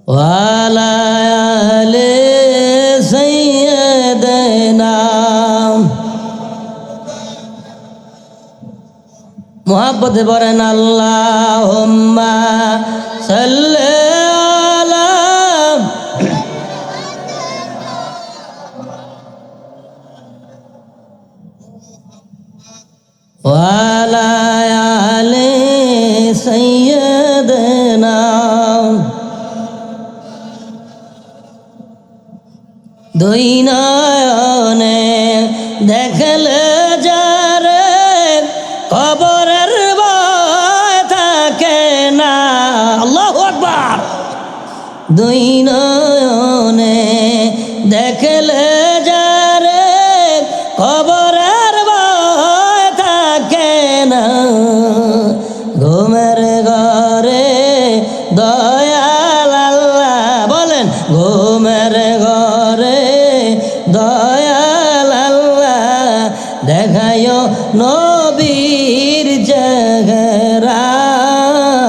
ওয়ালা আলে সাইয়্যিদিনা মুহাব্বতে পড়েন আল্লাহুম্মা সাল্লি আলা ওয়ালা আলে সাইয়্যিদিনা দুই নয়নে দেখলে যারে কবরের ভয় থাকে না। আল্লাহু আকবার। দুই নয়নে দেখলে যারে কবরের ভয় থাকে না। ঘুমের ঘরে দয়াল আল্লাহ বলেন, ঘুমের ঘরে দয়াল আল্লাহ দেখায়ো নবীর চেহারা।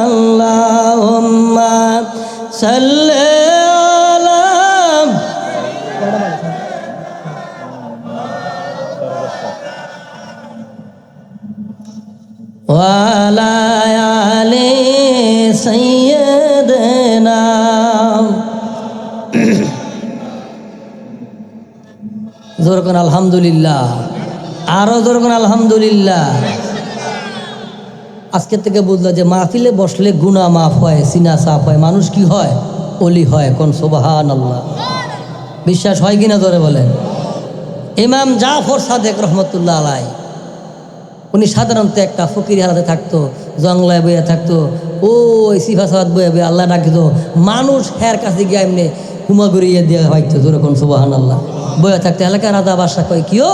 আল্লাহুম্মা সাল্লি আলা ওয়ালা আলি সাইয়্যিদিনা। জোর করে আলহামদুলিল্লাহ, আরো জোর করে আলহামদুলিল্লাহ। আজকে থেকে বুঝলো যে মাহফিলে বসলে গুনাহ মাফ হয়, সিনা সাফ হয়, মানুষ কি হয়, ওলি হয়। কোন সুবহানাল্লাহ। বিশ্বাস হয় কিনা ধরে বলেন। ইমাম জাফর সাদেক রহমতুল্লাহ আলাই, উনি সাধারণত একটা ফকির হারাতে থাকতো, জঙ্গলায় বইয়া থাকতো, ওই সিফাসাদ বইয়া বইয়া আল্লাহ ডাকিত। মানুষ হের কাছে গিয়ে এমনি হুমা গড়িয়ে দিয়ে ভাইতো, জোরে কোন সুবহানাল্লাহ। বইয়া থাকতো, এলাকার রাধা বাসা কয় কিও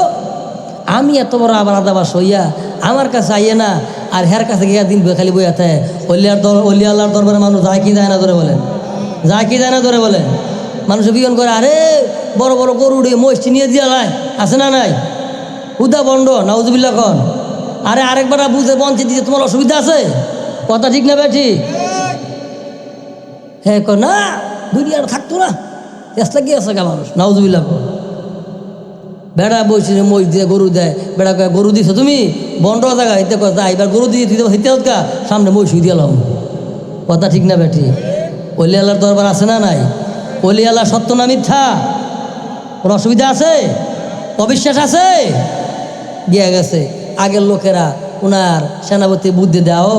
আমি এত বড় আবার রাধা বাস হইয়া আমার কাছে আইয়ে না, আর হের কাছে গিয়া দিন খালি বইয়া থাকে। অলি আল্লাহর দরবারে মানুষ যায় কি যায় না ধরে বলেন, যায় কি যায় না ধরে বলেন। মানুষ বিজ্ঞান করে, আরে বড় বড় গরু উড়ে মহিষটি নিয়ে দিয়া লাই আছে না নাই, হুদা বন্ড নাউজুবিল্লাহ কন। আরে আরেকবার বুঝে বঞ্চিত দিতে তোমার অসুবিধা আছে, কথা ঠিক না বেঠি? হ্যাঁ কর না, দুনিয়ার থাকতো না, চেষ্টা কি আছে গা মানুষ নাউজুবিল্লাহ কন। বেড়া বসে মই দিয়ে গরু দেয়, বেড়া কয় গরু দিছো তুমি বন্ড জায়গা হইতে কথা, এবার গরু দিয়ে হইতে হতকা সামনে মই শুই দিলাম, কথা ঠিক না বেঠি? অলি আল্লাহর দরবার আছে না নাই? অলি আল্লাহ সত্য না মিথ্যা? কোনো অসুবিধা আছে? অবিশ্বাস আছে? গিয়া গেছে আগের লোকেরা ওনার সেনাপতি বুদ্ধি দাও